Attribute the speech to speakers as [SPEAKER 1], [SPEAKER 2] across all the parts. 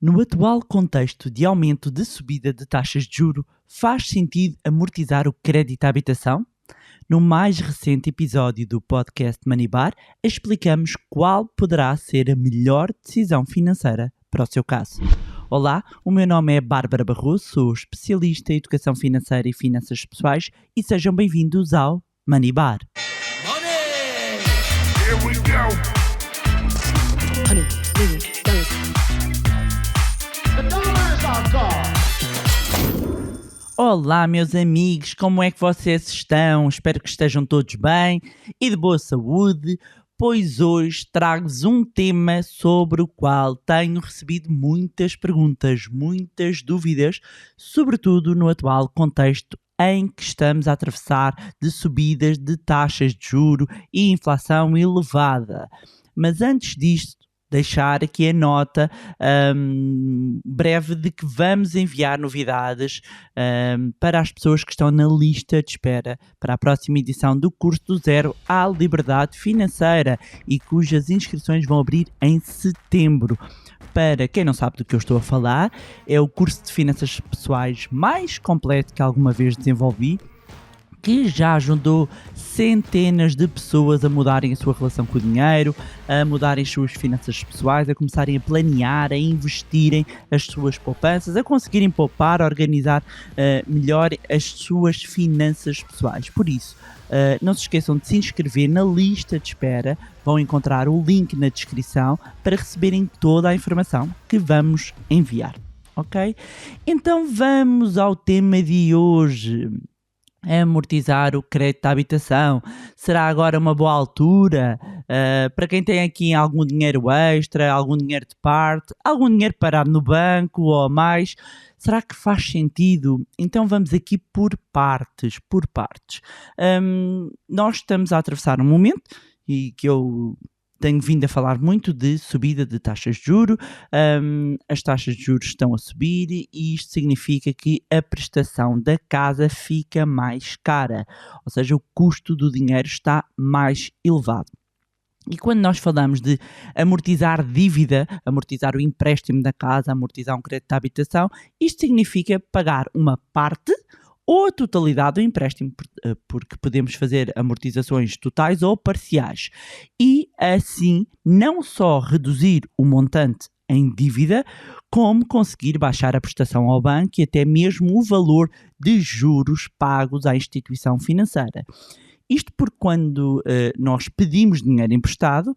[SPEAKER 1] No atual contexto de aumento de subida de taxas de juro, faz sentido amortizar o crédito à habitação? No mais recente episódio do podcast Moneybar, explicamos qual poderá ser a melhor decisão financeira para o seu caso. Olá, o meu nome é Bárbara Barroso, sou especialista em educação financeira e finanças pessoais e sejam bem-vindos ao Moneybar.
[SPEAKER 2] Money! Here we go!
[SPEAKER 3] Honey, million dollars.
[SPEAKER 2] The dollars are gone!
[SPEAKER 1] Olá, meus amigos, como é que vocês estão? Espero que estejam todos bem e de boa saúde, pois hoje trago-vos um tema sobre o qual tenho recebido muitas perguntas, muitas dúvidas, sobretudo no atual contexto em que estamos a atravessar de subidas de taxas de juro e inflação elevada. Mas antes disto, deixar aqui a nota breve de que vamos enviar novidades para as pessoas que estão na lista de espera para a próxima edição do curso do Zero à Liberdade Financeira e cujas inscrições vão abrir em setembro. Para quem não sabe do que eu estou a falar, é o curso de finanças pessoais mais completo que alguma vez desenvolvi, que já ajudou centenas de pessoas a mudarem a sua relação com o dinheiro, a mudarem as suas finanças pessoais, a começarem a planear, a investirem as suas poupanças, a conseguirem poupar, a organizar melhor as suas finanças pessoais. Por isso, não se esqueçam de se inscrever na lista de espera, vão encontrar o link na descrição para receberem toda a informação que vamos enviar, ok? Então vamos ao tema de hoje. Amortizar o crédito à habitação. Será agora uma boa altura? Para quem tem aqui algum dinheiro extra, algum dinheiro de parte, algum dinheiro parado no banco ou mais, será que faz sentido? Então vamos aqui por partes. Nós estamos a atravessar um momento e que eu tenho vindo a falar muito de subida de taxas de juros. As taxas de juros estão a subir e isto significa que a prestação da casa fica mais cara, ou seja, o custo do dinheiro está mais elevado. E quando nós falamos de amortizar dívida, amortizar o empréstimo da casa, amortizar um crédito de habitação, isto significa pagar uma parte ou a totalidade do empréstimo, porque podemos fazer amortizações totais ou parciais. E assim, não só reduzir o montante em dívida, como conseguir baixar a prestação ao banco e até mesmo o valor de juros pagos à instituição financeira. Isto porque quando nós pedimos dinheiro emprestado,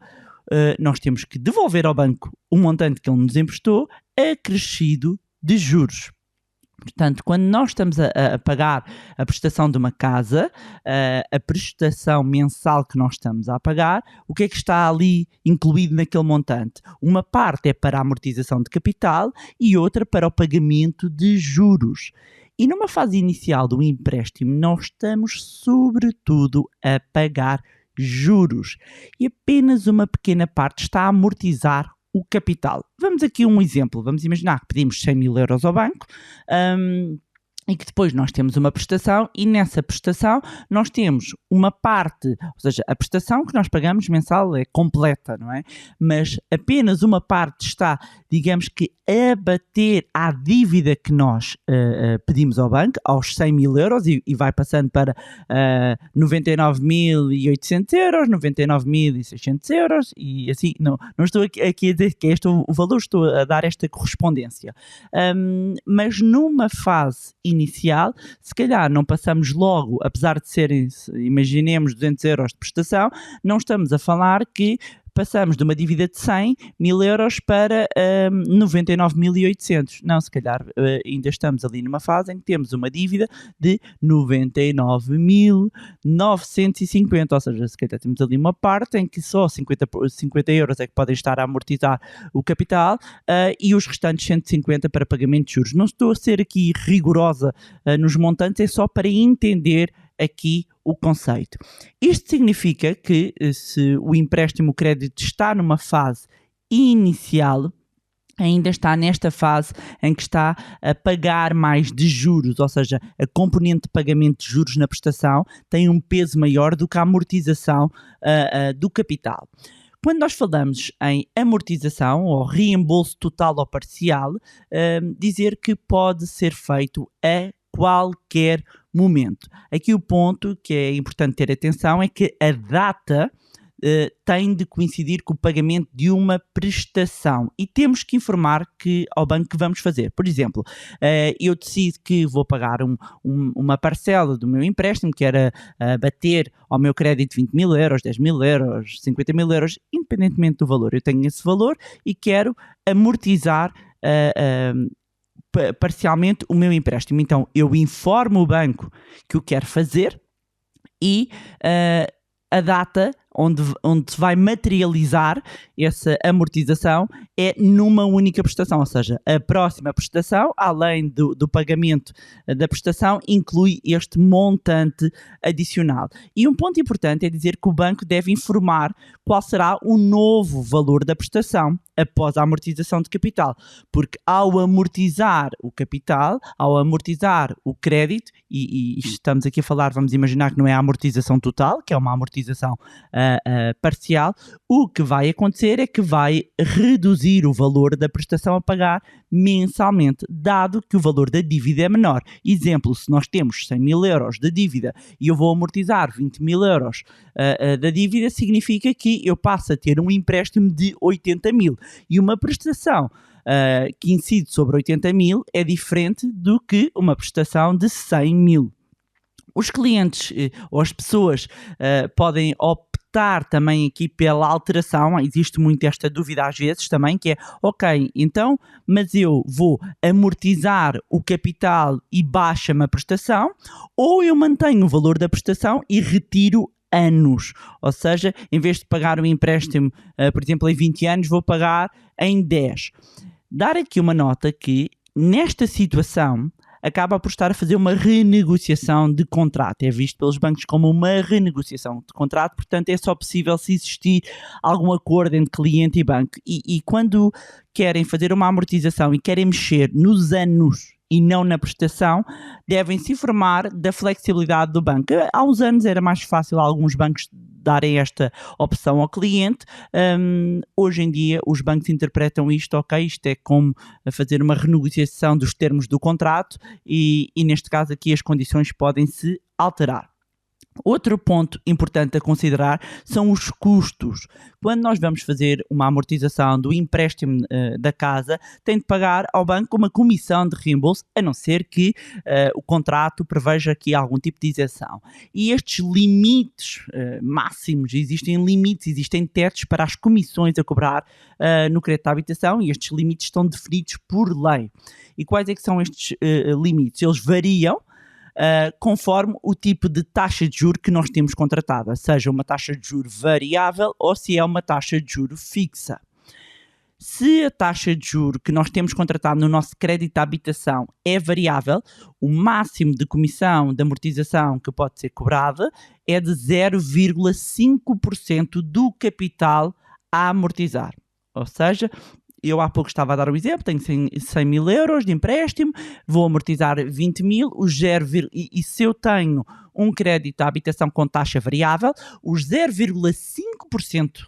[SPEAKER 1] nós temos que devolver ao banco o montante que ele nos emprestou acrescido de juros. Portanto, quando nós estamos a pagar a prestação de uma casa, a prestação mensal que nós estamos a pagar, o que é que está ali incluído naquele montante? Uma parte é para a amortização de capital e outra para o pagamento de juros. E numa fase inicial do empréstimo, nós estamos sobretudo a pagar juros e apenas uma pequena parte está a amortizar o capital. Vamos aqui um exemplo. Vamos imaginar que pedimos 100 mil euros ao banco e que depois nós temos uma prestação e nessa prestação nós temos uma parte, ou seja, a prestação que nós pagamos mensal é completa, não é? Mas apenas uma parte está, digamos que, a bater à dívida que nós pedimos ao banco, aos 100 mil euros e vai passando para 99.800 euros, 99.600 euros e assim, não estou aqui a dizer que este é o valor, estou a dar esta correspondência. Mas numa fase inicial, se calhar não passamos logo, apesar de serem, imaginemos, 200 euros de prestação, não estamos a falar que passamos de uma dívida de 100 mil euros para 99.800. Não, se calhar ainda estamos ali numa fase em que temos uma dívida de 99.950, ou seja, se calhar temos ali uma parte em que só 50 euros é que podem estar a amortizar o capital e os restantes 150 para pagamento de juros. Não estou a ser aqui rigorosa nos montantes, é só para entender aqui o conceito. Isto significa que se o empréstimo, o crédito está numa fase inicial, ainda está nesta fase em que está a pagar mais de juros, ou seja, a componente de pagamento de juros na prestação tem um peso maior do que a amortização do capital. Quando nós falamos em amortização ou reembolso total ou parcial, dizer que pode ser feito a qualquer momento. Aqui o ponto que é importante ter atenção é que a data tem de coincidir com o pagamento de uma prestação e temos que informar ao banco que vamos fazer. Por exemplo, eu decido que vou pagar uma parcela do meu empréstimo, que era bater ao meu crédito 20 mil euros, 10 mil euros, 50 mil euros, independentemente do valor. Eu tenho esse valor e quero amortizar parcialmente o meu empréstimo. Então, eu informo o banco que o quero fazer e a data onde se vai materializar essa amortização é numa única prestação, ou seja, a próxima prestação, além do pagamento da prestação, inclui este montante adicional. E um ponto importante é dizer que o banco deve informar qual será o novo valor da prestação após a amortização de capital, porque ao amortizar o capital, ao amortizar o crédito, e estamos aqui a falar, vamos imaginar que não é a amortização total, que é uma amortização parcial, o que vai acontecer é que vai reduzir o valor da prestação a pagar mensalmente, dado que o valor da dívida é menor. Exemplo, se nós temos 100 mil euros de dívida e eu vou amortizar 20 mil euros da dívida, significa que eu passo a ter um empréstimo de 80 mil e uma prestação que incide sobre 80 mil é diferente do que uma prestação de 100 mil. Os clientes ou as pessoas podem optar também aqui pela alteração, existe muito esta dúvida às vezes também, que é, ok, então, mas eu vou amortizar o capital e baixa-me a prestação, ou eu mantenho o valor da prestação e retiro anos, ou seja, em vez de pagar o empréstimo, por exemplo, em 20 anos, vou pagar em 10. Dar aqui uma nota que, nesta situação, acaba por estar a fazer uma renegociação de contrato. É visto pelos bancos como uma renegociação de contrato, portanto é só possível se existir algum acordo entre cliente e banco. E quando querem fazer uma amortização e querem mexer nos anos e não na prestação, devem se informar da flexibilidade do banco. Há uns anos era mais fácil alguns bancos darem esta opção ao cliente. Hoje em dia os bancos interpretam isto, ok, isto é como fazer uma renegociação dos termos do contrato e neste caso aqui as condições podem se alterar. Outro ponto importante a considerar são os custos. Quando nós vamos fazer uma amortização do empréstimo da casa, tem de pagar ao banco uma comissão de reembolso, a não ser que o contrato preveja aqui algum tipo de isenção. E estes limites máximos, existem limites, existem tetos para as comissões a cobrar no crédito à habitação e estes limites estão definidos por lei. E quais é que são estes limites? Eles variam conforme o tipo de taxa de juros que nós temos contratada, seja uma taxa de juros variável ou se é uma taxa de juros fixa. Se a taxa de juros que nós temos contratado no nosso crédito à habitação é variável, o máximo de comissão de amortização que pode ser cobrada é de 0,5% do capital a amortizar. Ou seja, eu há pouco estava a dar um exemplo, tenho 100 mil euros de empréstimo, vou amortizar 20 mil, e se eu tenho um crédito à habitação com taxa variável, os 0,5%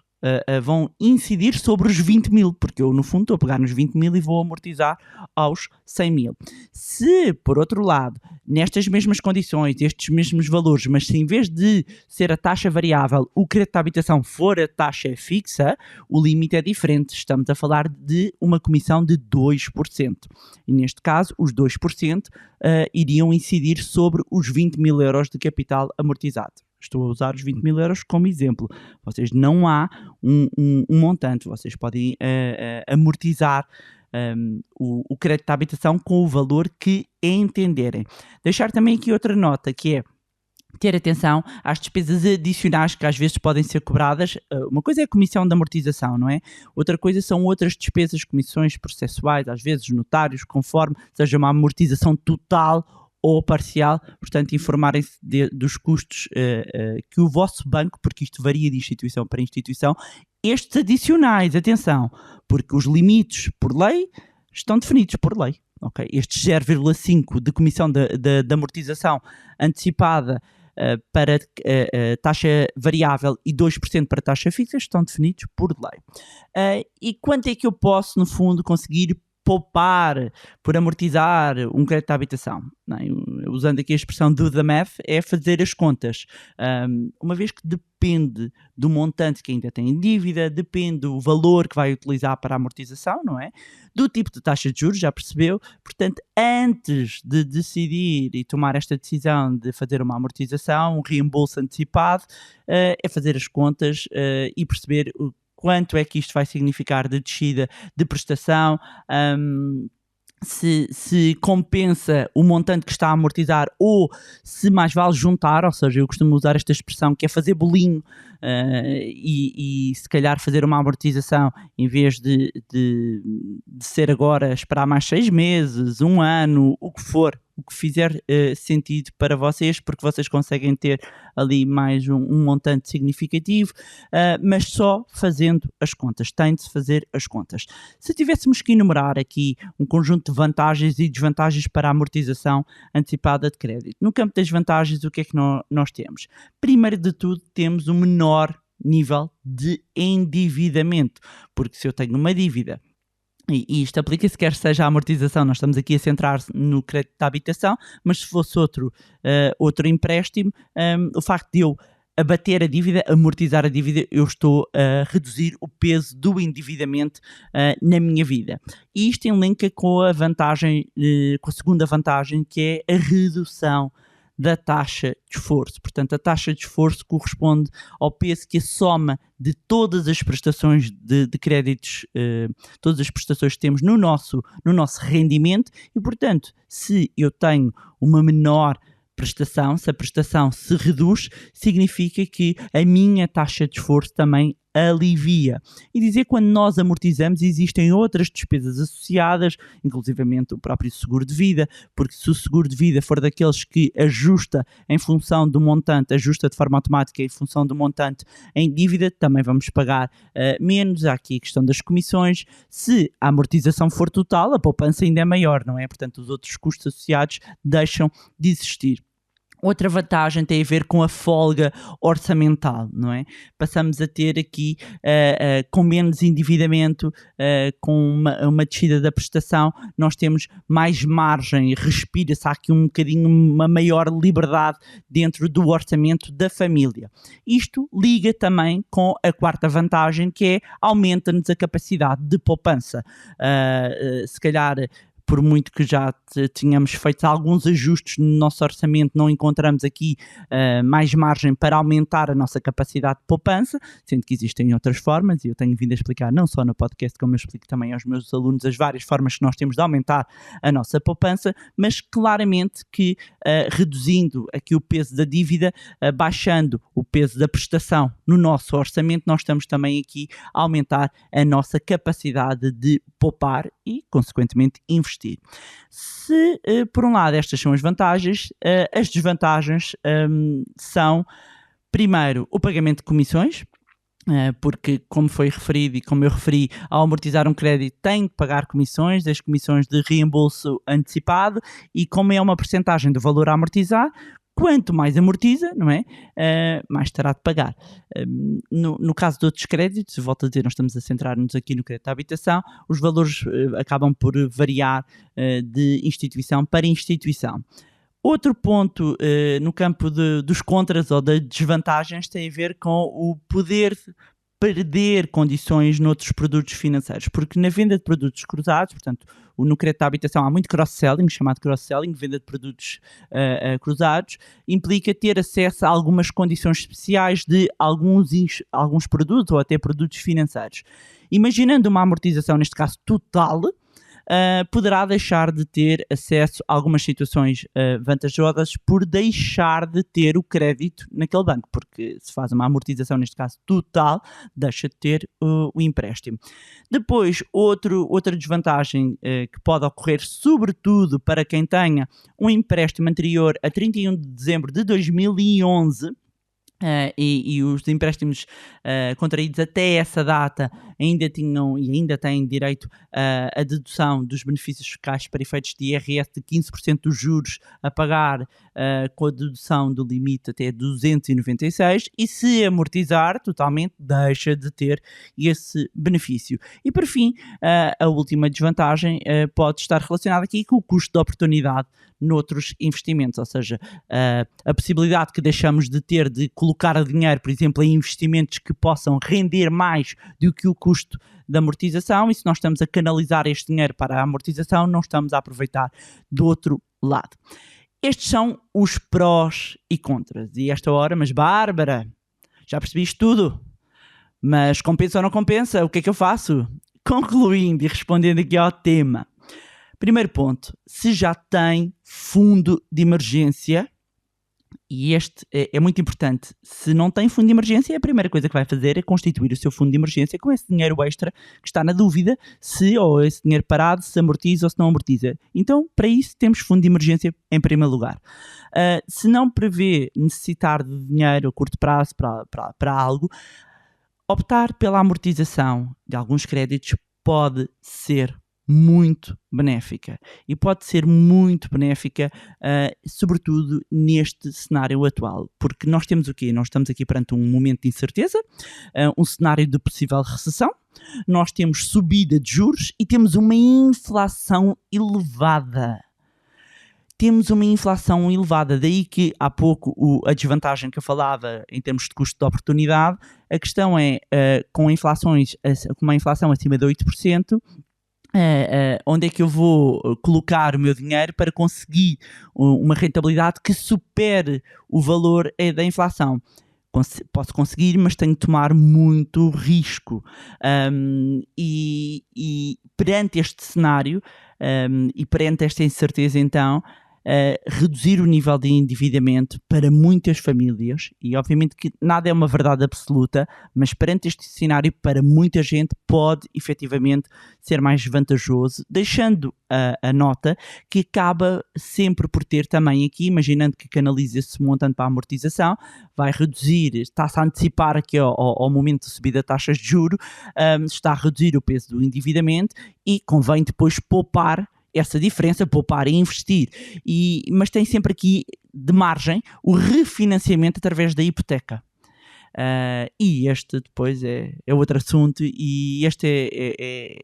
[SPEAKER 1] vão incidir sobre os 20 mil, porque eu no fundo estou a pegar nos 20 mil e vou amortizar aos 100 mil. Se, por outro lado, nestas mesmas condições, estes mesmos valores, mas se em vez de ser a taxa variável, o crédito à habitação for a taxa fixa, o limite é diferente. Estamos a falar de uma comissão de 2%. E neste caso, os 2% iriam incidir sobre os 20 mil euros de capital amortizado. Estou a usar os 20 mil euros como exemplo. Vocês não há um montante. Vocês podem amortizar o crédito à habitação com o valor que entenderem. Deixar também aqui outra nota, que é ter atenção às despesas adicionais que às vezes podem ser cobradas. Uma coisa é a comissão de amortização, não é? Outra coisa são outras despesas, comissões processuais, às vezes notários, conforme seja uma amortização total ou parcial, portanto informarem-se dos custos que o vosso banco, porque isto varia de instituição para instituição, estes adicionais, atenção, porque os limites por lei estão definidos por lei. Okay? Estes 0,5% de comissão de amortização antecipada para taxa variável e 2% para taxa fixa estão definidos por lei. E quanto é que eu posso, no fundo, conseguir poupar por amortizar um crédito de habitação? Não é? Usando aqui a expressão do the math, é fazer as contas. Uma vez que depende do montante que ainda tem em dívida, depende do valor que vai utilizar para a amortização, não é? Do tipo de taxa de juros, já percebeu? Portanto, antes de decidir e tomar esta decisão de fazer uma amortização, um reembolso antecipado, é fazer as contas e perceber quanto é que isto vai significar de descida de prestação, se compensa o montante que está a amortizar ou se mais vale juntar, ou seja, eu costumo usar esta expressão que é fazer bolinho e se calhar fazer uma amortização em vez de ser agora esperar mais 6 meses, 1 ano, o que for, o que fizer sentido para vocês, porque vocês conseguem ter ali mais um montante significativo, mas só fazendo as contas. Tem de se fazer as contas. Se tivéssemos que enumerar aqui um conjunto de vantagens e desvantagens para a amortização antecipada de crédito, no campo das vantagens, o que é que nós temos? Primeiro de tudo, temos um menor nível de endividamento, porque se eu tenho uma dívida, e isto aplica-se quer seja a amortização, nós estamos aqui a centrar no crédito de habitação, mas se fosse outro empréstimo, o facto de eu abater a dívida, amortizar a dívida, eu estou a reduzir o peso do endividamento na minha vida. E isto enlinka com a vantagem, com a segunda vantagem, que é a redução da taxa de esforço. Portanto, a taxa de esforço corresponde ao peso que a soma de todas as prestações de créditos, todas as prestações que temos no nosso rendimento e, portanto, se eu tenho uma menor prestação, se a prestação se reduz, significa que a minha taxa de esforço também alivia. E dizer que quando nós amortizamos existem outras despesas associadas, inclusivamente o próprio seguro de vida, porque se o seguro de vida for daqueles que ajusta em função do montante, ajusta de forma automática em função do montante em dívida, também vamos pagar menos. Há aqui a questão das comissões. Se a amortização for total, a poupança ainda é maior, não é? Portanto, os outros custos associados deixam de existir. Outra vantagem tem a ver com a folga orçamental, não é? Passamos a ter aqui, com menos endividamento, com uma descida da prestação, nós temos mais margem, respira-se, há aqui um bocadinho uma maior liberdade dentro do orçamento da família. Isto liga também com a quarta vantagem, que é aumenta-nos a capacidade de poupança. Se calhar, por muito que já tínhamos feito alguns ajustes no nosso orçamento, não encontramos aqui mais margem para aumentar a nossa capacidade de poupança, sendo que existem outras formas, e eu tenho vindo a explicar não só no podcast, como eu explico também aos meus alunos as várias formas que nós temos de aumentar a nossa poupança, mas claramente que reduzindo aqui o peso da dívida, baixando o peso da prestação no nosso orçamento, nós estamos também aqui a aumentar a nossa capacidade de poupar e, consequentemente, investir. Se, por um lado, estas são as vantagens, as desvantagens são, primeiro, o pagamento de comissões, porque, como foi referido e como eu referi, ao amortizar um crédito tem que pagar comissões, as comissões de reembolso antecipado, e como é uma percentagem do valor a amortizar, quanto mais amortiza, não é? Mais terá de pagar. No caso de outros créditos, volto a dizer, nós estamos a centrar-nos aqui no crédito à habitação, os valores acabam por variar de instituição para instituição. Outro ponto no campo dos contras ou das desvantagens tem a ver com o poder perder condições noutros produtos financeiros, porque na venda de produtos cruzados, portanto, no crédito à habitação há muito cross-selling, chamado cross-selling, venda de produtos cruzados, implica ter acesso a algumas condições especiais de alguns produtos ou até produtos financeiros. Imaginando uma amortização, neste caso total, poderá deixar de ter acesso a algumas situações vantajosas por deixar de ter o crédito naquele banco, porque se faz uma amortização, neste caso total, deixa de ter o empréstimo. Depois, outra desvantagem que pode ocorrer, sobretudo para quem tenha um empréstimo anterior a 31 de dezembro de 2011, e os empréstimos contraídos até essa data ainda tinham e ainda têm direito à dedução dos benefícios fiscais para efeitos de IRS de 15% dos juros a pagar com a dedução do limite até 296, e se amortizar totalmente deixa de ter esse benefício. E por fim, a última desvantagem pode estar relacionada aqui com o custo de oportunidade noutros investimentos, ou seja, a possibilidade que deixamos de ter de colocar dinheiro, por exemplo, em investimentos que possam render mais do que o custo da amortização, e se nós estamos a canalizar este dinheiro para a amortização, não estamos a aproveitar do outro lado. Estes são os prós e contras. E esta hora, mas Bárbara, já percebiste tudo? Mas compensa ou não compensa? O que é que eu faço? Concluindo e respondendo aqui ao tema. Primeiro ponto, se já tem fundo de emergência, e este é muito importante, se não tem fundo de emergência, a primeira coisa que vai fazer é constituir o seu fundo de emergência com esse dinheiro extra que está na dúvida se, ou esse dinheiro parado, se amortiza ou se não amortiza. Então, para isso, temos fundo de emergência em primeiro lugar. Se não prevê necessitar de dinheiro a curto prazo para algo, optar pela amortização de alguns créditos pode ser muito benéfica, e pode ser muito benéfica sobretudo neste cenário atual, porque nós temos o quê? Nós estamos aqui perante um momento de incerteza, um cenário de possível recessão, nós temos subida de juros e temos uma inflação elevada. Daí que há pouco a desvantagem que eu falava em termos de custo de oportunidade, a questão é com uma inflação acima de 8%, onde é que eu vou colocar o meu dinheiro para conseguir uma rentabilidade que supere o valor da inflação? Posso conseguir, mas tenho de tomar muito risco. E perante este cenário e perante esta incerteza, então, reduzir o nível de endividamento para muitas famílias, e obviamente que nada é uma verdade absoluta, mas perante este cenário para muita gente pode efetivamente ser mais vantajoso, deixando a nota que acaba sempre por ter também aqui, imaginando que canaliza esse montante para a amortização, vai reduzir, está-se a antecipar aqui ao momento de subida de taxas de juros, está a reduzir o peso do endividamento e convém depois poupar essa diferença, poupar e investir. Mas tem sempre aqui de margem o refinanciamento através da hipoteca. E este depois é outro assunto, e este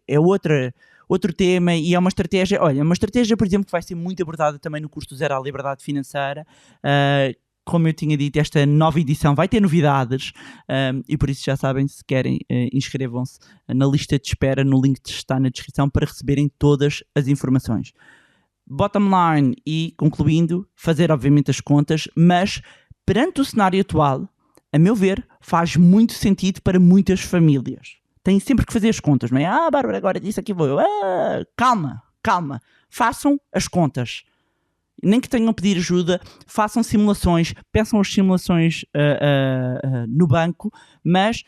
[SPEAKER 1] é outro tema, e é uma estratégia, por exemplo, que vai ser muito abordada também no curso Zero à Liberdade Financeira. Como eu tinha dito, esta nova edição vai ter novidades, e por isso já sabem, se querem, inscrevam-se na lista de espera no link que está na descrição para receberem todas as informações. Bottom line, e concluindo, fazer obviamente as contas, mas perante o cenário atual, a meu ver, faz muito sentido para muitas famílias. Têm sempre que fazer as contas, não é? Bárbara, agora disse aqui vou eu. Calma. Façam as contas. Nem que tenham pedir ajuda, façam simulações, peçam as simulações no banco, mas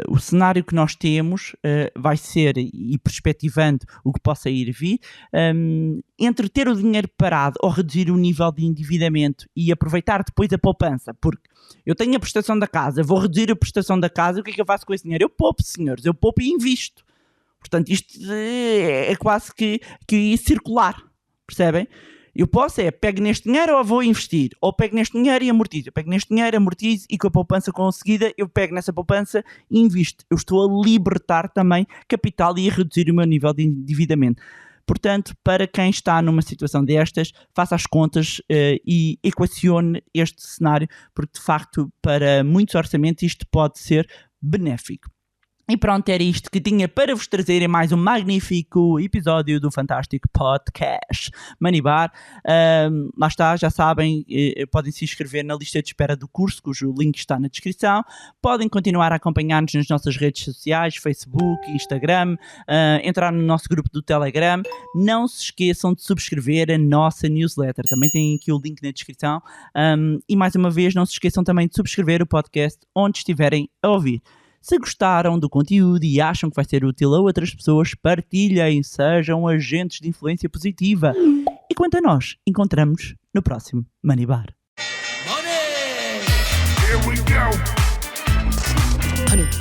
[SPEAKER 1] o cenário que nós temos vai ser, e perspectivando o que possa ir vir, entre ter o dinheiro parado ou reduzir o nível de endividamento e aproveitar depois a poupança, porque eu tenho a prestação da casa, vou reduzir a prestação da casa, o que é que eu faço com esse dinheiro? Eu poupo, senhores, eu poupo e invisto. Portanto, isto é quase que circular. Percebem? Eu posso pego neste dinheiro ou vou investir, ou pego neste dinheiro e amortizo, eu pego neste dinheiro, amortizo, e com a poupança conseguida eu pego nessa poupança e invisto. Eu estou a libertar também capital e a reduzir o meu nível de endividamento. Portanto, para quem está numa situação destas, faça as contas e equacione este cenário, porque de facto para muitos orçamentos isto pode ser benéfico. E pronto, era isto que tinha para vos trazer em mais um magnífico episódio do fantástico podcast Money Bar. Lá está, já sabem, podem se inscrever na lista de espera do curso, cujo link está na descrição. Podem continuar a acompanhar-nos nas nossas redes sociais, Facebook, Instagram, entrar no nosso grupo do Telegram. Não se esqueçam de subscrever a nossa newsletter, também tem aqui o link na descrição. E mais uma vez, não se esqueçam também de subscrever o podcast onde estiverem a ouvir. Se gostaram do conteúdo e acham que vai ser útil a outras pessoas, partilhem, sejam agentes de influência positiva. E quanto a nós, encontramos no próximo Money Bar.
[SPEAKER 2] Money! Here we go.
[SPEAKER 3] 100